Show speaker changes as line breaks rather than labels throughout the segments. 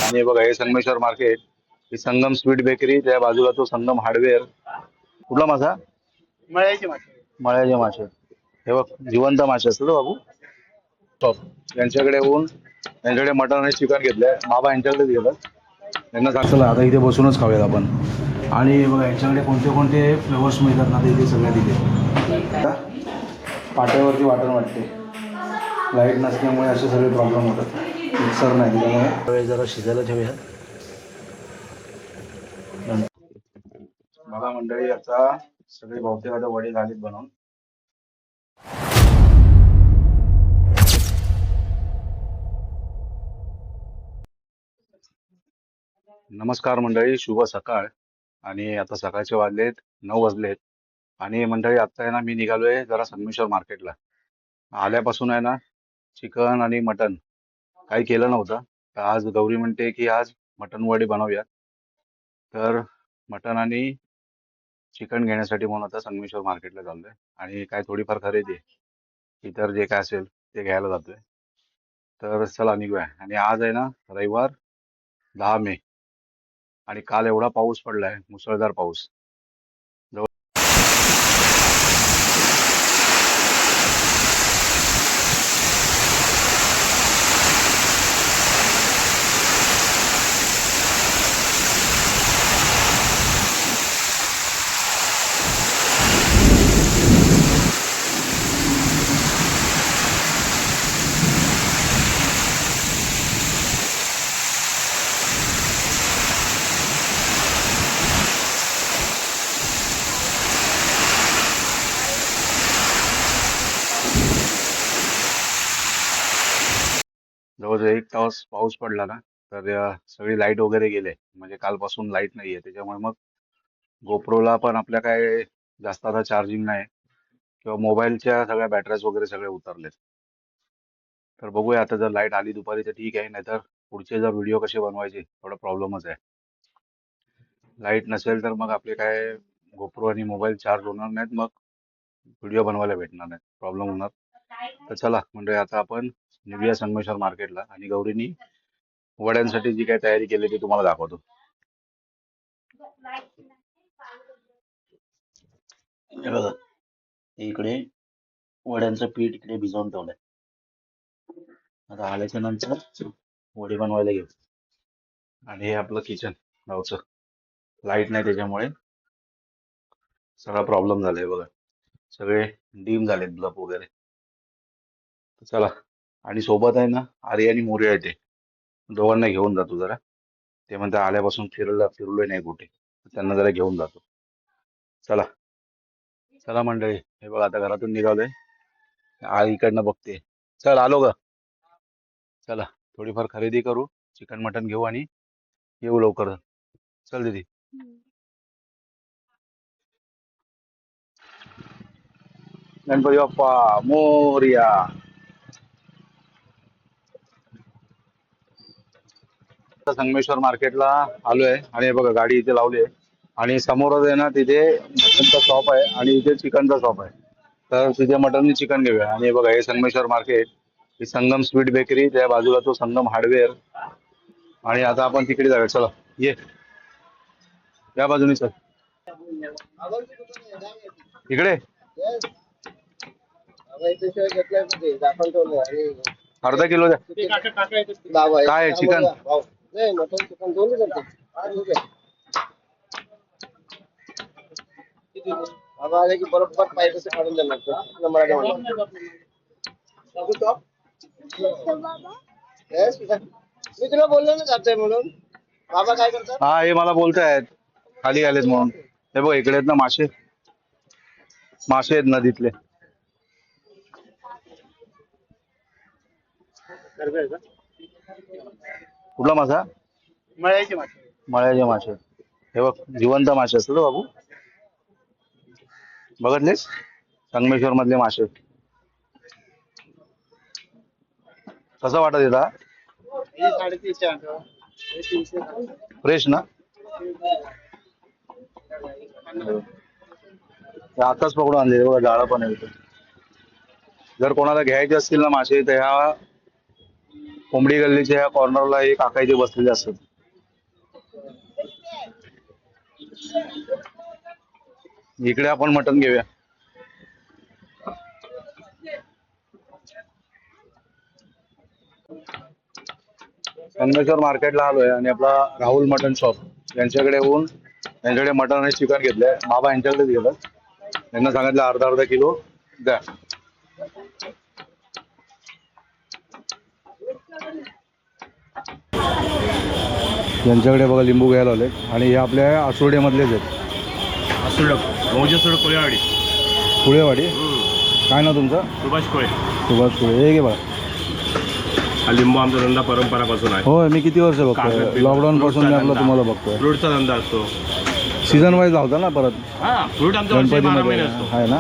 आणि बघा हे संगमेश्वर मार्केट, ही संगम स्वीट बेकरी, त्या बाजूला तो संगम हार्डवेअर. कुठला मासा?
मळ्याचे मासे.
मळ्याचे मासे. हे बघ जिवंत मासे असतात बाबू. टॉप यांच्याकडे येऊन यांच्याकडे मटण आणि चिकन घेतलंय. बाबा यांच्याकडेच गेलं. त्यांना सांग चला आता इथे बसूनच खाऊयात आपण. आणि बघा यांच्याकडे कोणते कोणते फ्लेवर्स मिळतात ना, इथे सगळ्या तिथे पाट्यावरती वाटण वाटते. लाईट नसल्यामुळे असे सगळे प्रॉब्लेम होतात. मिक्सर नाही त्यामुळे जरा शिजायला ठेवूया. बघा मंडळी, आता सगळे बहुतेक आता वडे झालेत बनवून. नमस्कार मंडळी, शुभ सकाळ. आणि आता सकाळचे वाजलेत 9 वाजलेत. आणि मंडळी आता आहे ना, मी निघालोय जरा संगमेश्वर मार्केटला. आल्यापासून आहे ना, चिकन आणि मटन काही केलं नव्हतं. तर आज गौरी म्हणते की आज मटन वडे बनवूया. तर मटन आणि चिकन घेण्यासाठी म्हणून आता संगमेश्वर मार्केटला चाललोय. आणि काय थोडीफार खरेदी आहे, इतर जे काय असेल ते घ्यायला जातोय. तर चला निघूया. आणि आज आहे ना रविवार, 10 मे. आणि काल एवढा पाऊस पडलाय, मुसळधार पाऊस. जवळजवळ 1 तास पाऊस पडला ना, तर सगळी लाईट वगैरे गेले. म्हणजे कालपासून लाईट नाहीये, त्याच्यामुळे मग गोप्रोला पण आपल्या काय जास्त आता चार्जिंग नाही, किंवा मोबाईलच्या सगळ्या बॅटऱ्याज वगैरे सगळे उतरलेत. तर बघूया आता, जर लाईट आली दुपारी तर ठीक आहे, नाहीतर पुढचे जर व्हिडिओ कसे बनवायचे थोडा प्रॉब्लेमच आहे. लाईट नसेल तर मग आपले काय गोप्रो आणि मोबाईल चार्ज होणार नाहीत, मग व्हिडिओ बनवायला भेटणार नाहीत, प्रॉब्लेम होणार. तर चला म्हणजे आता आपण निघूया संगमेश्वर मार्केटला. आणि गौरीनी वड्यांसाठी जी काही तयारी केली ती तुम्हाला दाखवतो. हे बघा, इकडे वड्यांचं पीठ इकडे भिजवून ठेवलंय. आता आल्याच्या नंतर वडी बनवायला घेऊ. आणि हे आपलं किचन गावचं. लाईट नाही त्याच्यामुळे सगळा प्रॉब्लेम झालाय बघा. सगळे डीम झालेत बल्ब वगैरे. तर चला. आणि सोबत आहे ना आर्य आणि मोर्या येते, दोघांना घेऊन जातो जरा. ते म्हणतात आल्यापासून फिरलोय नाही कुठे, तर त्यांना जरा घेऊन जातो. चला. चला मंडळी, हे बघा आता घरातून निघालोय. आई इकडनं बघते. चल आलो ग. चला थोडीफार खरेदी करू, चिकन मटन घेऊ आणि येऊ लवकर. चल दीदी. गणपती बाप्पा मोरया. आता संगमेश्वर मार्केटला आलोय. आणि हे बघा गाडी इथे लावली आहे. आणि समोरच आहे ना तिथे मटनचा शॉप आहे आणि इथे चिकनचा शॉप आहे. तर तिथे मटन आणि चिकन घेऊया. आणि हे बघा हे संगमेश्वर मार्केट, ही संगम स्वीट बेकरी, त्या बाजूला तो संगम हार्डवेअर. आणि आता आपण तिकडे जाऊया. चला ये, या बाजूने चल. इकडे अर्धा किलो द्या. काय आहे, चिकन?
बाबा आले की बरोबर पाहिजे तसं काढून देणार मराठी. मी तुला बोललो ना जातोय म्हणून. बाबा काय करतात?
हा हे मला बोलतायत खाली आलेत म्हणून. हे बघ इकडे आहेत ना मासे. मासे आहेत नदीतले. कुठला मासा?
मळ्याचे मासे.
मळ्याचे मासे. हे बघ जिवंत मासे असतात बाबू. बघितलेस संगमेश्वर मधले मासे. कसं वाटत येता?
350.
फ्रेश ना? हे आताच पकडून आणले बघा, जाळं पण आहे इथे. जर कोणाला घ्यायचे असतील ना मासे तर ह्या कोंबडी गल्लीच्या या कॉर्नरला एक काका इथे बसलेले असतात. इकडे आपण मटण घेऊया. संगमेश्वर मार्केटला आलोय आणि आपला राहुल मटन शॉप यांच्याकडे येऊन यांच्याकडे मटन आणि चिकन घेतलंय. बाबा यांच्याकडेच गेलं, त्यांना सांगितलं अर्धा अर्धा किलो द्या. यांच्याकडे बघा लिंबू घ्यायला आले आणि हे आपल्या आसुर्ड्यामधलेच आहेत.
मौजा सोड कोळेवाडी.
कुळेवाडी. काय ना तुमचं?
सुभाष कोळे.
सुभाष कुळे. हे घे बघा.
हा लिंबू आमचा धंदा परंपरापासून आहे.
होय, मी किती वर्ष बघतोय, लॉकडाऊन पासून मी आपला तुम्हाला बघतोय.
फ्रूटचा धंदा असतो.
सीझन वाईज लावता ना परत?
हा, फ्रूट आमचा वर्षी 12 महिने असतो.
आहे ना.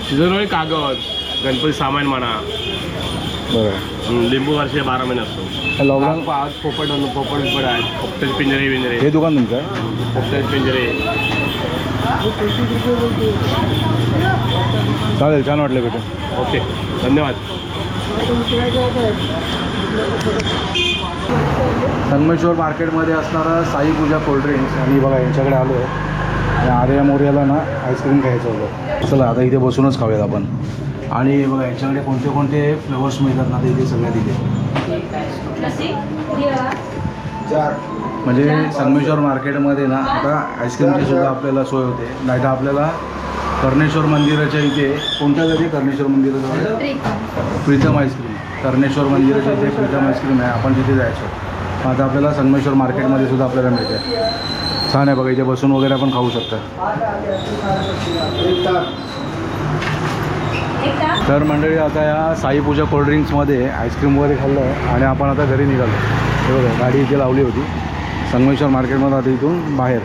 सीझन वाईज कागद, गणपती सामान म्हणा.
बरोबर.
लिंबू वर्षी 12 महिने असतो.
लॉकडाऊन
पोपट पण आहे. पोपटाचे पिंजरे बिंजरे.
हे दुकान तुमचं आहे?
पोपटाचे पिंजरे.
चालेल, छान वाटलं भेटून.
ओके, धन्यवाद.
संगमेश्वर मार्केटमध्ये असणारा साई पूजा कोल्ड्रिंक्स आणि बघा यांच्याकडे आलो आहे आणि आर्या मोर्याला ना आईस्क्रीम खायचं होतं. चला आता इथे बसूनच खाऊयात आपण. आणि बघा यांच्याकडे कोणते कोणते फ्लेवर्स मिळतात ना, ते इथे सगळ्यात इथे. म्हणजे संगमेश्वर मार्केटमध्ये ना आता आईस्क्रीमची सुद्धा आपल्याला सोय होते. नाही तर आपल्याला कर्णेश्वर मंदिराच्या इथे कोणत्या तरी कर्णेश्वर मंदिराजवळ प्रीतम आईस्क्रीम, कर्णेश्वर मंदिराच्या इथे प्रीतम आईस्क्रीम आहे, आपण तिथे जायचो. आता आपल्याला संगमेश्वर मार्केटमध्ये सुद्धा आपल्याला मिळते. छान आहे बघा, इथे बसून वगैरे आपण खाऊ शकता. तर मंडळी आता या साई पूजा कोल्ड्रिंक्समध्ये आईस्क्रीम वगैरे खाल्लं आहे आणि आपण आता घरी निघालो. हे बघा गाडी इथे लावली होती संगमेश्वर मार्केटमध्ये. आता इथून बाहेर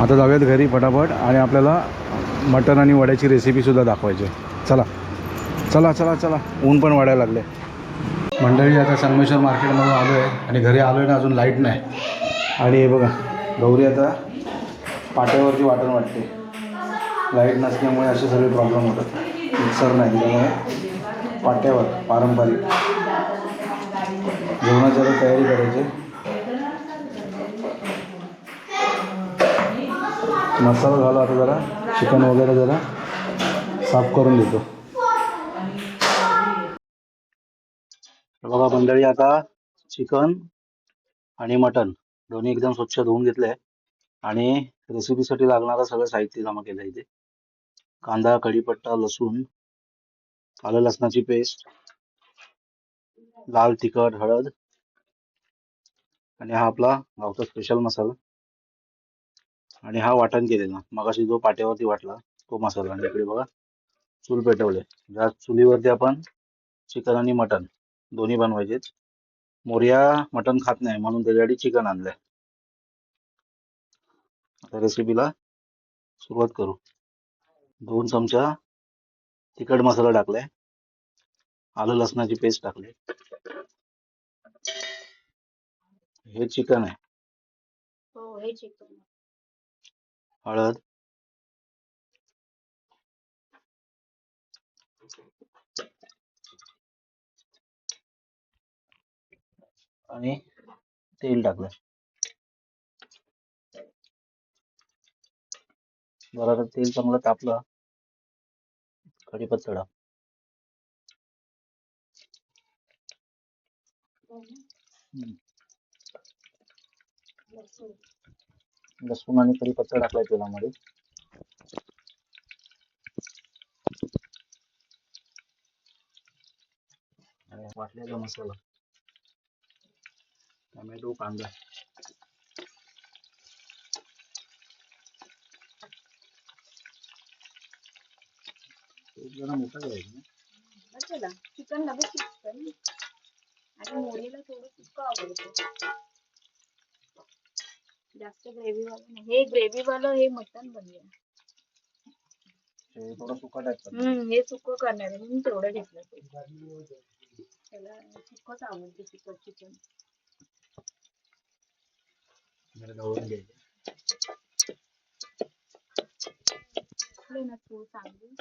आता जाऊयात घरी फटाफट आणि आपल्याला मटण आणि वड्याची रेसिपीसुद्धा दाखवायची. चला चला चला चला, ऊन पण वाढायला लागले. मंडळी आता संगमेश्वर मार्केटमध्ये आलो आहे आणि घरी आलो आहे ना, अजून लाईट नाही. आणि हे बघा गौरी आता पाट्यावरची वाटण वाटते. लाईट नसल्यामुळे असे सगळे प्रॉब्लेम होतात. मिक्सर नाही त्यामुळे पाट्यावर पारंपरिक जेवणाची आता तयारी करायची. मसाला झाला, आता जरा चिकन वगैरे जरा साफ करून देतो. बघा मंडळी, आता चिकन आणि मटन दोन्ही एकदम स्वच्छ धुवून घेतले आणि रेसिपीसाठी लागणारं सगळं साहित्य जमा केलं इथे. कांदा, कढीपत्ता, लसूण, आलं लसणाची पेस्ट, लाल तिखट, हळद आणि हा आपला गावचा स्पेशल मसाला आणि हा वाटण केलेला मगाशी जो पाट्यावरती वाटला तो मसाला. आणि इकडे बघा चूल पेटवले. ज्या चुलीवरती आपण चिकन आणि मटन दोन्ही बनवायचे. मोर्या मटन खात नाही म्हणून त्याच्यासाठी चिकन आणलंय. आता रेसिपीला सुरुवात करू. 2 चमचा तिखट मसाला टाकलाय, आलं लसणाची पेस्ट टाकली, हे चिकन आहे,
हो हे चिकन.
हळद, आणि तेल टाकलं. जरा तेल चांगलं तापलं, कढीपत्ता टाक. लसूण आणि कढीपत्ता टाकलाय तेलामध्ये. आणि वाटलेला मसाला, टोमॅटो, कांदा, जरा मोठा करायचा.
चला चिकन लगेच शिजतं ना. आणि मोरीला थोडं सुक्क आवडतं, जास्त ग्रेव्ही वाला नाही. हे ग्रेव्ही वाला हे मटन बनवूया.
थोडा सुका टाईप.
हे सुक्क करणार आहे म्हणून तेवढं घेतलं. त्याला सुक्कच आवडते चिकन. चिकन ना तू चांगली.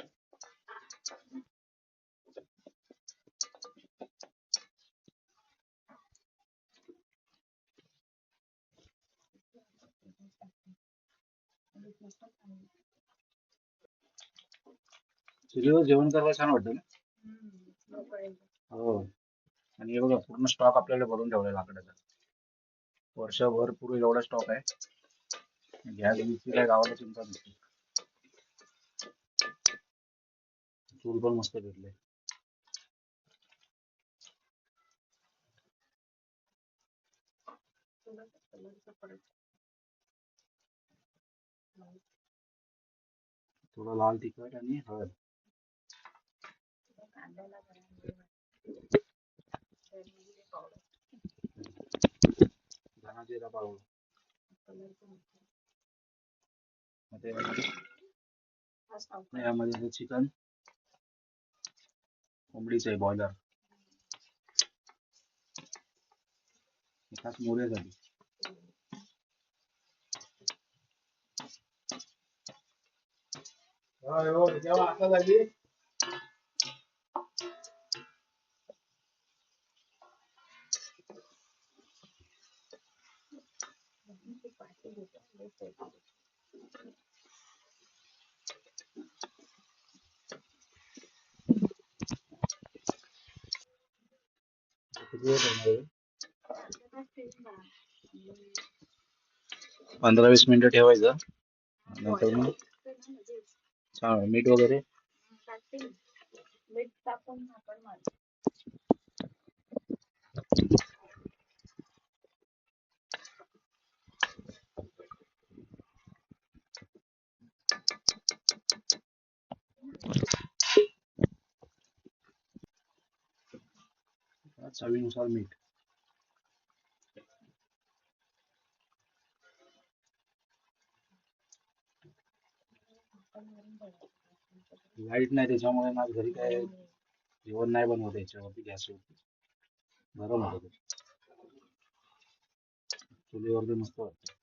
चुलीवर जेवण करायला छान वाटतं ना. हो. आणि हे बघा पूर्ण स्टॉक आपल्याला भरून ठेवलाय लाकडाचा. वर्षभर पूर्ण एवढा स्टॉक आहे. गॅस बीसची काय गावाला चिंता नसते. चूल पण मस्त भेटले. थोडं लाल तिखट आणि हळद. धना जिरा पावडर. यामध्ये चिकन कोंबडीचं आहे बॉयलर. एकाच मोऱ्यासाठी. आता झाली. किती वेळ करणार आहे? 15-20 मिनिटं ठेवायचं. नंतर मग छान मीठ वगैरे.
मीठ टाकून झाकण मार.
चवीनुसार मीठ. लाईट नाही त्याच्यामुळे माझ्या घरी काय जेवण नाही बनवत याच्यावरती गॅसवरती. गरम होतं ते. चुलीवरती मस्त वाटतं.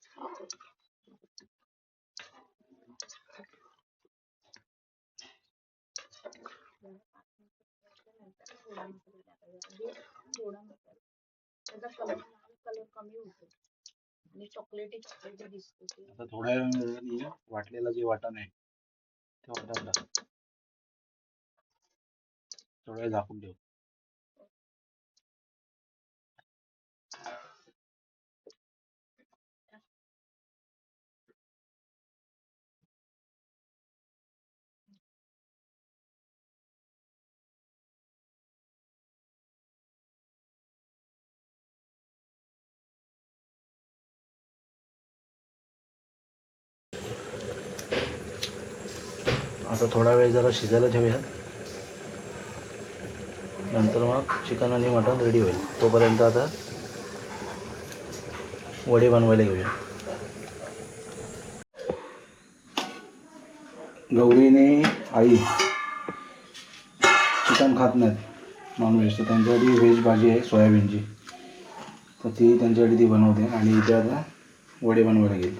त्याचा कलर कमी होतो आणि चॉकलेटी दिसतो.
आता थोड्या वेळाने वाटलेलं जे वाटण आहे ते वाटण टाक. थोडा वेळ झाकून ठेव. आता थोडा वेळ जरा शिजायला ठेवूया. नंतर मग चिकन आणि मटण रेडी होईल. तोपर्यंत आता वडे बनवायला घेऊया. गौरीने आई चिकन खात नाहीत नॉनव्हेज, तर त्यांच्यासाठी व्हेज भाजी आहे सोयाबीनची, तर ती त्यांच्यासाठी ती बनवते. आणि इथे आता वडे बनवायला गेली.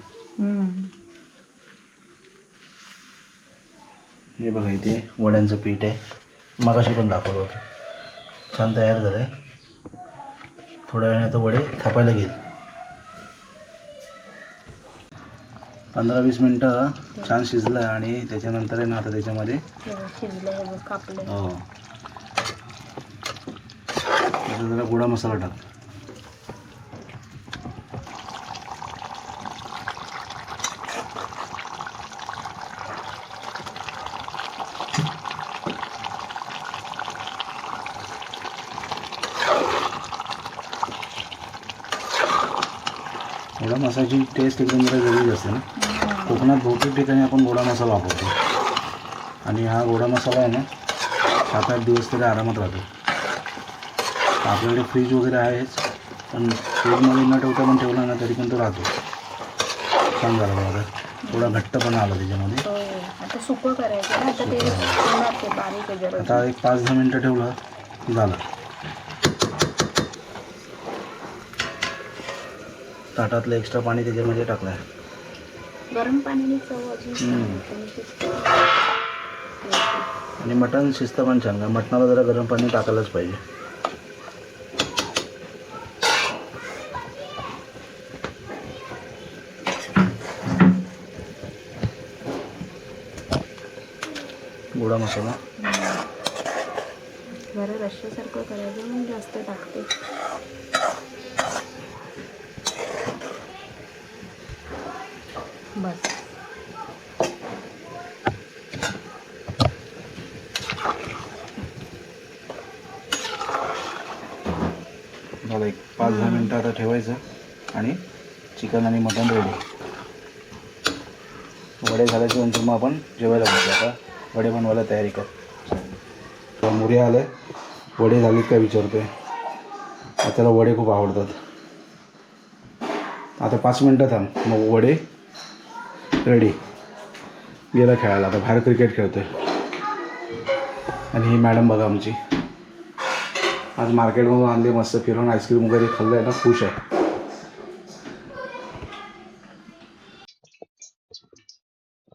हे बघा इथे वड्यांचं पीठ आहे. मगाशी पण दाखवलं होतं. छान तयार झालं आहे. थोड्या वेळाने आता वडे थापायला घेईल. 15-20 मिनटं छान शिजलं आणि त्याच्यानंतर आहे ना आता त्याच्यामध्ये हो जरा गोडा मसाला टाक. गोडा मसाल्याची टेस्ट एकदम जरा वेगळीच असते ना. कोकणात बहुतेक ठिकाणी आपण गोडा मसाला वापरतो आणि हा गोडा मसाला आहे ना 7-8 दिवस तरी आरामात राहतो. आपल्याकडे फ्रीज वगैरे आहेच, पण फ्रीजमध्ये न ठेवता पण ठेवला ना तरी पण तो राहतो. छान झाला बघा. थोडा घट्टपणा आला त्याच्यामध्ये.
आता सुकं करायचं ना, आता ते होणार ते बारीक आहे जरा.
आता एक 5-10 मिनटं ठेवलं की झालं. ताटातलं एक्स्ट्रा पाणी त्याच्यामध्ये टाकलं आहे.
गरम पाण्याने चव अजून.
आणि मटण शिजतं पण छान. मटणाला जरा गरम पाणी टाकायलाच पाहिजे. एवढा मसाला.
जरा रश्श्यासारखं करायचं म्हणून जास्त टाकते. बस.
झालं एक 5-10 मिनटं आता ठेवायचं आणि चिकन आणि मटण रेडी. वडे झाल्याच्या नंतर मग आपण जेवायला बसू. आता वडे बनवायला तयारी कर. मुरी आले, वडे झालेत काय विचारतोय. त्याला वडे खूप आवडतात. आता 5 मिनटं थांब, मग वडे रेडी. गेला खेळायला, आता बाहेर क्रिकेट खेळतोय. आणि ही मॅडम बघा आमची, आज मार्केटमधून आणली मस्त फिरून, आईस्क्रीम वगैरे खाल्लं आहे ना, खुश आहे.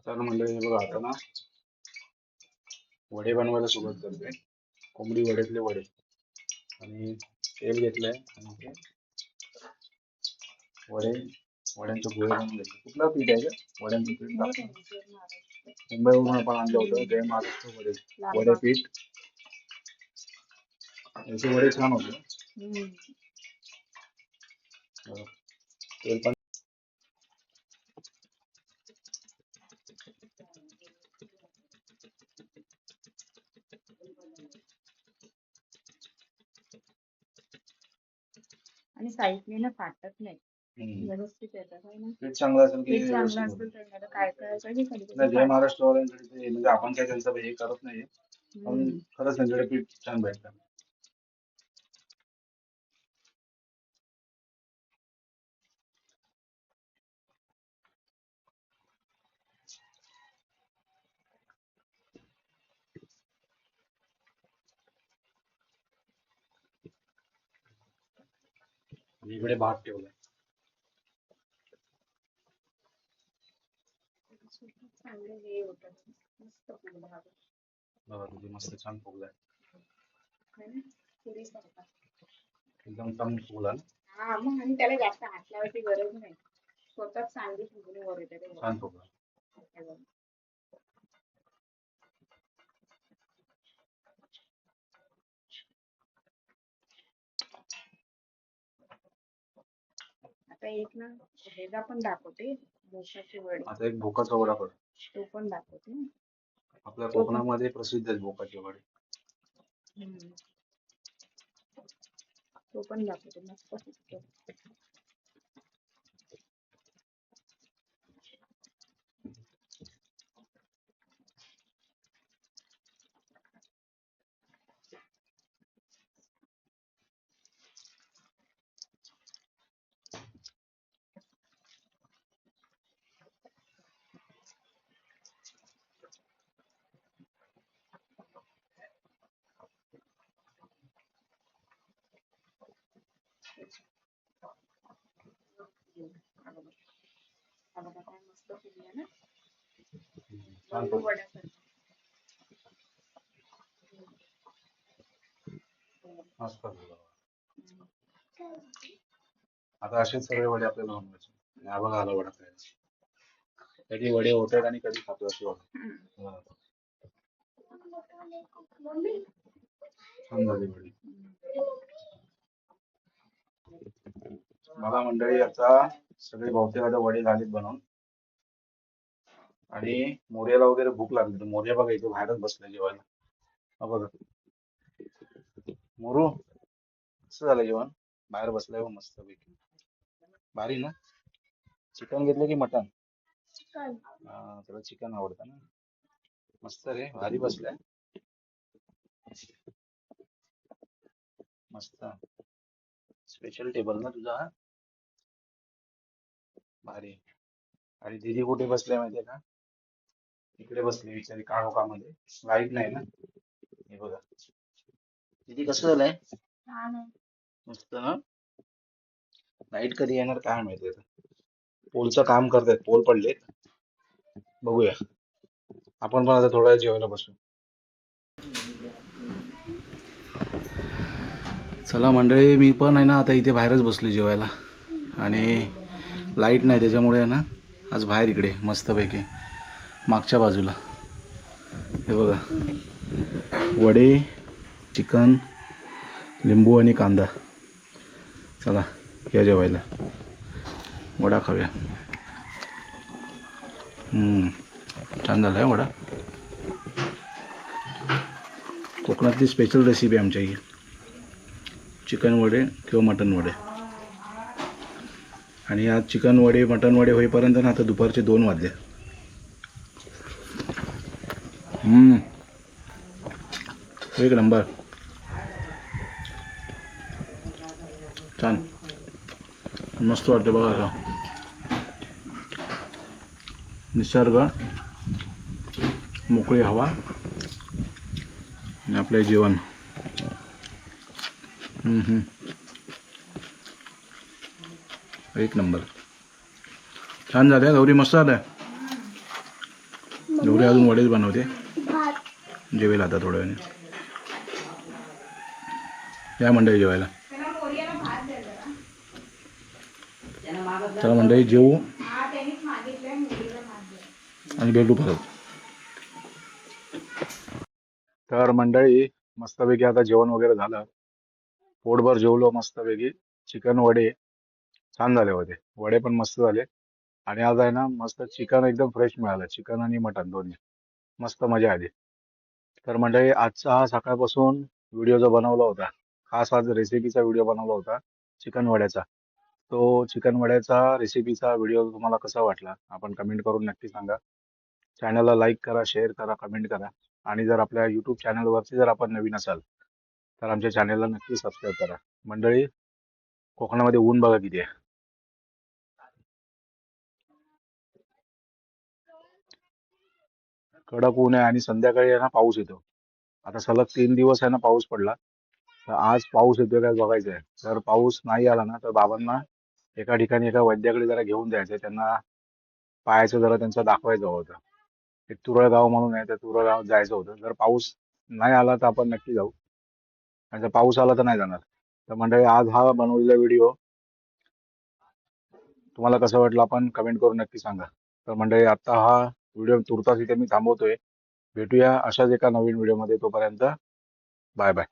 तर मंडळी बघा आता ना वडे बनवायला सुरुवात करते. कोंबडी वड्यातले वडे. आणि तेल घेतलंय आणि ते वड्यांचं गोळे बनवून घेतले. कुठलं पीठ आहे का वड्यांचं पीठ? मुंबईवरून आपण आणलं होतं, जय महाराष्ट्र वडे पीठ. याचे वडे छान होते. तेल पण
आणि साईडने ना फाटत नाही, व्यवस्थित येतात.
पीठ चांगलं असेल की
पीठ चांगलं असेल तर काय करायचं की कधी
नाही. जय महाराष्ट्रवाल्यांकडे ते म्हणजे आपण काय त्यांचं हे करत नाही, पण खरंच त्यांच्याकडे पीठ छान भेटतं. इकडे भात ठेवलाय.
चांगले हे होतात, मस्त फुलतात.
बघा तुझी मस्त छान फुगलाय.
पुरीसारखा
एकदम छान फुगला.
हा मग, आणि त्याला जास्त हात लावायची गरज नाही, स्वतःच चांगली फुगणी वर येते.
छान फुगला.
आता एक ना हेला पण दाखवते, भोकाचे वडे.
आता एक भोकाचा वडा पड,
तो पण दाखवते.
आपल्या कोकणामध्ये प्रसिद्ध आहेत भोकाचे वडे.
तो पण दाखवते, मस्त फुगतो. काय मस्त फुगले ना,
छान फुगला.
वड्यासारखं.
मस्त फुगला. आता असेच सगळे वडे आपल्याला बनवायचे. आणि हा बघा आला वडा खायचा. कधी वडे होतात आणि कधी खातो अशी वडा. छान झाली वडी. मला मंडळी आता सगळे बहुतेक आता वडे झालीत बनवून. आणि मोर्याला वगैरे भूक लागली, तर मोर्या बघा इथे बाहेरच बसलाय जेवायला. हा बघा मोरू, कसं झालं जेवण? बाहेर बसलाय मस्त पैकी. भारी ना. चिकन घेतलं की मटन? हा, त्याला चिकन आवडतं ना. मस्त रे, भारी बसलाय. मस्त. स्पेशल टेबल ना तुझा. भारी. आणि दीदी कुठे बसले माहितीये का? इकडे बसली बिचारी काळोखामध्ये. लाईट नाही ना. हे बघा दीदी कसं झालंय? मस्त ना. लाईट कधी येणार काय माहिती. आता पोलचं काम करतायत, पोल पडलेत. बघूया. आपण पण आता थोडा वेळ जेवायला बसू. चला मंडळी, मी पण आहे ना आता इथे बाहेरच बसलो जेवायला. आणि लाईट नाही त्याच्यामुळे आहे ना आज बाहेर इकडे मस्तपैकी मागच्या बाजूला हे बघा, वडे, चिकन, लिंबू आणि कांदा. चला या जेवायला, वडा खाऊया. छान झाला आहे वडा. कोकणातली स्पेशल रेसिपी आमच्या ही, चिकन वडे किंवा मटन वडे. आणि आज चिकन वडे मटन वडे होईपर्यंत ना आता दुपारचे 2 वाजले. एक नंबर, छान मस्त वाटतं बघा. आता निसर्ग, मोकळी हवा आणि आपले जेवण. एक नंबर, छान झालं. गौरी मस्त झालं. गौरी अजून वडेच बनवते, जेवेल आता थोड्या वेळाने. या मंडळी जेवायला. चला मंडळी जेवू आणि भेटू परत. तर मंडळी मस्तपैकी आता जेवण वगैरे झालं, पोटभर जेवलो मस्तपैकी. चिकन वडे छान झाले होते, वडे पण मस्त झाले. आणि आज आहे ना मस्त चिकन एकदम फ्रेश मिळालं, चिकन आणि मटन दोन्ही. मस्त मजा आली. तर मंडळी आजचा हा सकाळपासून व्हिडिओ जो बनवला होता, खास आज रेसिपीचा व्हिडिओ बनवला होता चिकन वड्याचा. तो चिकन वड्याचा रेसिपीचा व्हिडिओ तुम्हाला कसा वाटला आपण कमेंट करून नक्की सांगा. चॅनलला लाईक करा, शेअर करा, कमेंट करा. आणि जर आपल्या यूट्यूब चॅनलवरती जर आपण नवीन असाल तर आमच्या चॅनलला नक्की सबस्क्राईब करा. मंडळी कोकणामध्ये ऊन बघा किती आहे. कडक ऊन आहे आणि संध्याकाळी आहे ना पाऊस येतो. आता सलग 3 दिवस आहे ना पाऊस पडला. तर आज पाऊस येतोय काय बघायचं आहे. जर पाऊस नाही आला ना तर बाबांना एका ठिकाणी एका वैद्याकडे जरा घेऊन जायचंय. त्यांना पायाचं जरा त्यांचं दाखवायचं होतं. एक तुरळगाव म्हणून आहे, त्या तुरळगावात जायचं होतं. जर पाऊस नाही आला तर आपण नक्की जाऊ, आणि जर पाऊस आला तर नाही जाणार. तर मंडळी आज हा बनवलेला व्हिडिओ तुम्हाला कसं वाटलं आपण कमेंट करून नक्की सांगा. तर मंडळी आता हा व्हिडिओ तुर्तास इथे मी थांबवतोय. भेटूया अशाच एका नवीन व्हिडिओमध्ये. तोपर्यंत बाय बाय.